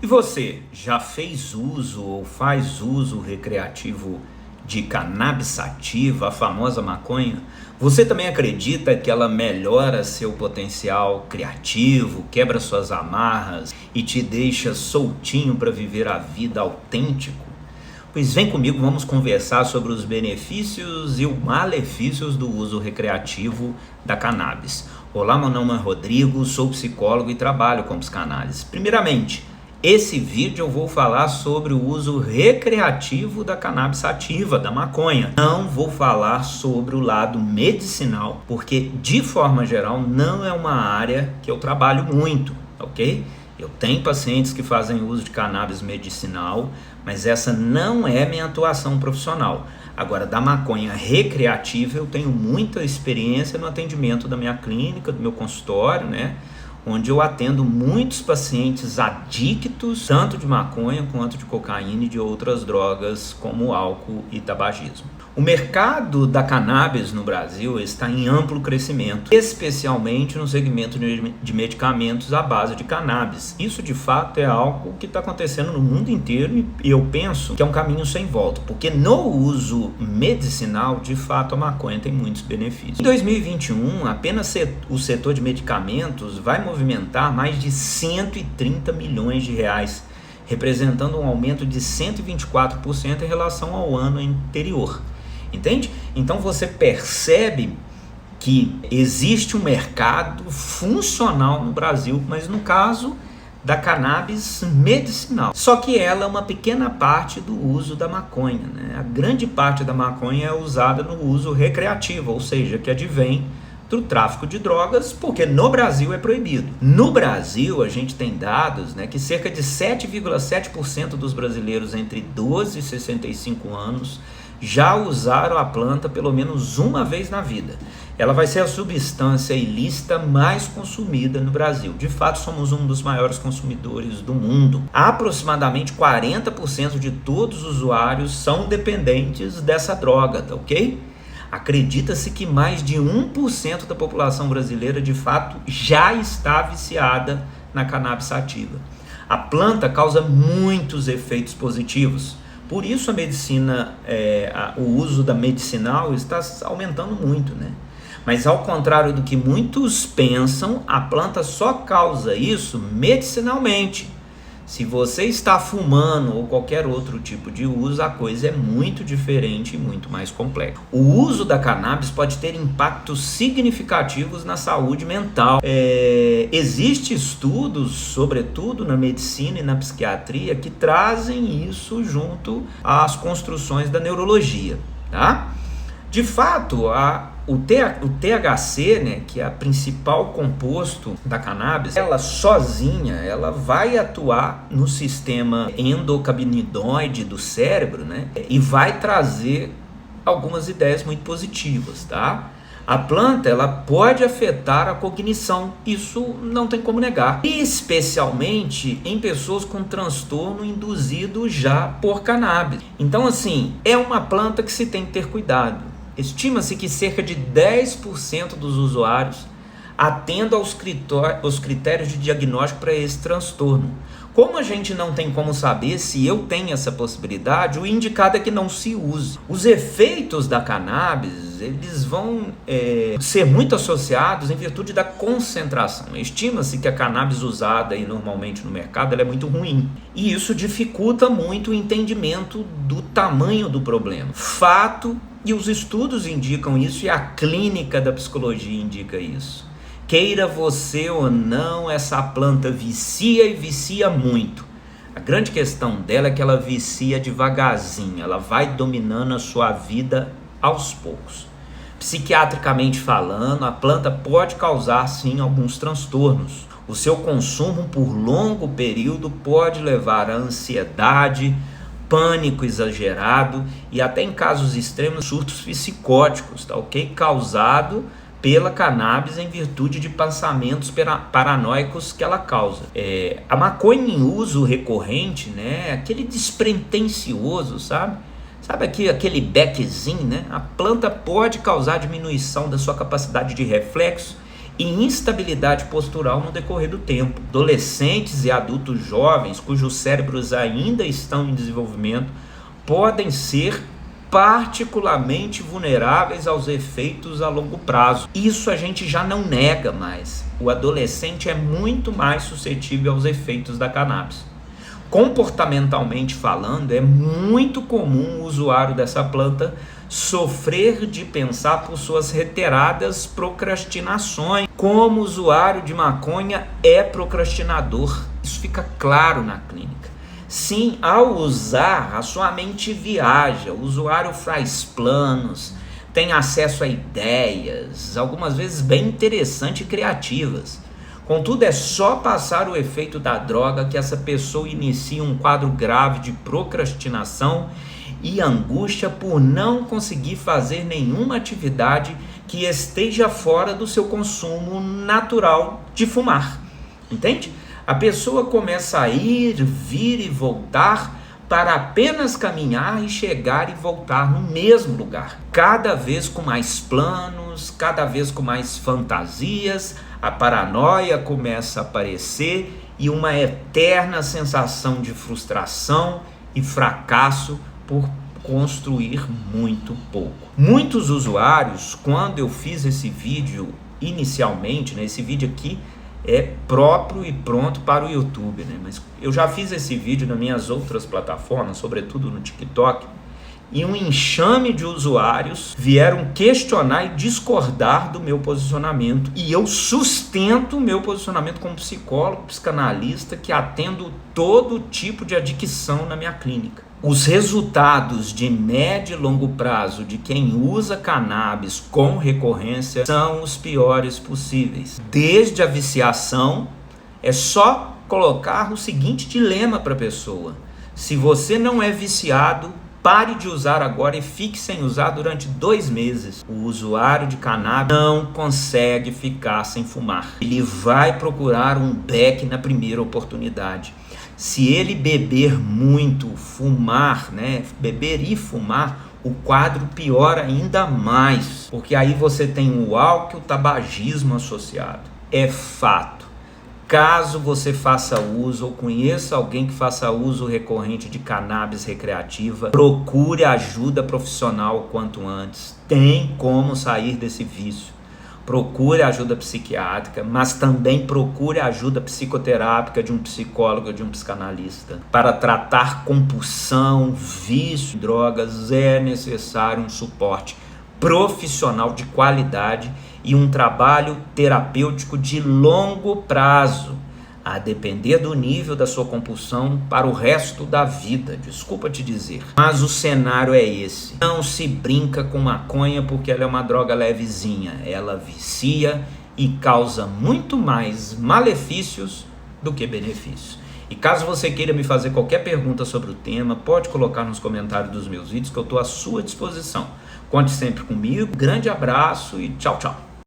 E você, já fez uso ou faz uso recreativo de cannabis sativa, a famosa maconha? Você também acredita que ela melhora seu potencial criativo, quebra suas amarras e te deixa soltinho para viver a vida autêntico? Pois vem comigo, vamos conversar sobre os benefícios e os malefícios do uso recreativo da cannabis. Olá, meu nome é Rodrigo, sou psicólogo e trabalho com psicanálise. Primeiramente, esse vídeo eu vou falar sobre o uso recreativo da cannabis sativa, da maconha. Não vou falar sobre o lado medicinal, porque de forma geral não é uma área que eu trabalho muito, ok? Eu tenho pacientes que fazem uso de cannabis medicinal, mas essa não é minha atuação profissional. Agora, da maconha recreativa, eu tenho muita experiência no atendimento da minha clínica, do meu consultório, né? Onde eu atendo muitos pacientes adictos, tanto de maconha quanto de cocaína e de outras drogas, como álcool e tabagismo. O mercado da cannabis no Brasil está em amplo crescimento, especialmente no segmento de medicamentos à base de cannabis. Isso, de fato, é algo que está acontecendo no mundo inteiro e eu penso que é um caminho sem volta, porque no uso medicinal, de fato, a maconha tem muitos benefícios. Em 2021, apenas o setor de medicamentos vai movimentar mais de 130 milhões de reais, representando um aumento de 124% em relação ao ano anterior. Entende? Então você percebe que existe um mercado funcional no Brasil, mas no caso da cannabis medicinal. Só que ela é uma pequena parte do uso da maconha, né? A grande parte da maconha é usada no uso recreativo, ou seja, que advém do tráfico de drogas, porque no Brasil é proibido. No Brasil, a gente tem dados, né, que cerca de 7,7% dos brasileiros entre 12 e 65 anos já usaram a planta pelo menos uma vez na vida. Ela vai ser a substância ilícita mais consumida no Brasil. De fato, somos um dos maiores consumidores do mundo. Aproximadamente 40% de todos os usuários são dependentes dessa droga, tá ok? Acredita-se que mais de 1% da população brasileira, de fato, já está viciada na cannabis sativa. A planta causa muitos efeitos positivos. Por isso a medicina, o uso da medicinal está aumentando muito, né? Mas ao contrário do que muitos pensam, a planta só causa isso medicinalmente. Se você está fumando ou qualquer outro tipo de uso, a coisa é muito diferente e muito mais complexa. O uso da cannabis pode ter impactos significativos na saúde mental. Existem estudos, sobretudo na medicina e na psiquiatria, que trazem isso junto às construções da neurologia, tá? De fato, o THC, né, que é o principal composto da cannabis, ela sozinha, ela vai atuar no sistema endocannabinoide do cérebro, né, e vai trazer algumas ideias muito positivas, tá? A planta, ela pode afetar a cognição, isso não tem como negar, especialmente em pessoas com transtorno induzido já por cannabis. Então, assim, é uma planta que se tem que ter cuidado. Estima-se que cerca de 10% dos usuários atendam aos critérios de diagnóstico para esse transtorno. Como a gente não tem como saber se eu tenho essa possibilidade, o indicado é que não se use. Os efeitos da cannabis, eles vão ser muito associados em virtude da concentração. Estima-se que a cannabis usada aí normalmente no mercado ela é muito ruim. E isso dificulta muito o entendimento do tamanho do problema. Fato, e os estudos indicam isso e a clínica da psicologia indica isso. Queira você ou não, essa planta vicia e vicia muito. A grande questão dela é que ela vicia devagarzinho, ela vai dominando a sua vida aos poucos. Psiquiatricamente falando, a planta pode causar sim alguns transtornos. O seu consumo por longo período pode levar a ansiedade, pânico exagerado e até em casos extremos surtos psicóticos, tá ok? Causado pela cannabis em virtude de pensamentos paranoicos que ela causa. A maconha em uso recorrente, né, aquele despretensioso, sabe? Sabe aquele beckzinho, né? A planta pode causar diminuição da sua capacidade de reflexo e instabilidade postural no decorrer do tempo. Adolescentes e adultos jovens, cujos cérebros ainda estão em desenvolvimento, podem ser particularmente vulneráveis aos efeitos a longo prazo. Isso a gente já não nega mais. O adolescente é muito mais suscetível aos efeitos da cannabis. Comportamentalmente falando, é muito comum o usuário dessa planta sofrer de pensar por suas reiteradas procrastinações. Como usuário de maconha é procrastinador, isso fica claro na clínica. Sim, ao usar, a sua mente viaja, o usuário faz planos, tem acesso a ideias, algumas vezes bem interessantes e criativas. Contudo, é só passar o efeito da droga que essa pessoa inicia um quadro grave de procrastinação e angústia por não conseguir fazer nenhuma atividade que esteja fora do seu consumo natural de fumar. Entende? A pessoa começa a ir, vir e voltar para apenas caminhar e chegar e voltar no mesmo lugar. Cada vez com mais planos, cada vez com mais fantasias, a paranoia começa a aparecer e uma eterna sensação de frustração e fracasso por construir muito pouco. Muitos usuários, quando eu fiz esse vídeo inicialmente, esse vídeo aqui é próprio e pronto para o YouTube, mas eu já fiz esse vídeo nas minhas outras plataformas, sobretudo no TikTok, e um enxame de usuários vieram questionar e discordar do meu posicionamento, e eu sustento o meu posicionamento como psicólogo, psicanalista, que atendo todo tipo de adicção na minha clínica. Os resultados de médio e longo prazo de quem usa cannabis com recorrência são os piores possíveis. Desde a viciação, é só colocar o seguinte dilema para a pessoa: se você não é viciado, pare de usar agora e fique sem usar durante 2 meses. O usuário de cannabis não consegue ficar sem fumar. Ele vai procurar um beck na primeira oportunidade. Se ele beber muito, fumar, beber e fumar, o quadro piora ainda mais, porque aí você tem o álcool e o tabagismo associado. É fato. Caso você faça uso ou conheça alguém que faça uso recorrente de cannabis recreativa, procure ajuda profissional o quanto antes. Tem como sair desse vício. Procure ajuda psiquiátrica, mas também procure ajuda psicoterápica de um psicólogo, de um psicanalista. Para tratar compulsão, vício, drogas, é necessário um suporte profissional de qualidade e um trabalho terapêutico de longo prazo, a depender do nível da sua compulsão para o resto da vida, desculpa te dizer. Mas o cenário é esse: não se brinca com maconha porque ela é uma droga levezinha, ela vicia e causa muito mais malefícios do que benefícios. E caso você queira me fazer qualquer pergunta sobre o tema, pode colocar nos comentários dos meus vídeos que eu estou à sua disposição. Conte sempre comigo, grande abraço e tchau, tchau.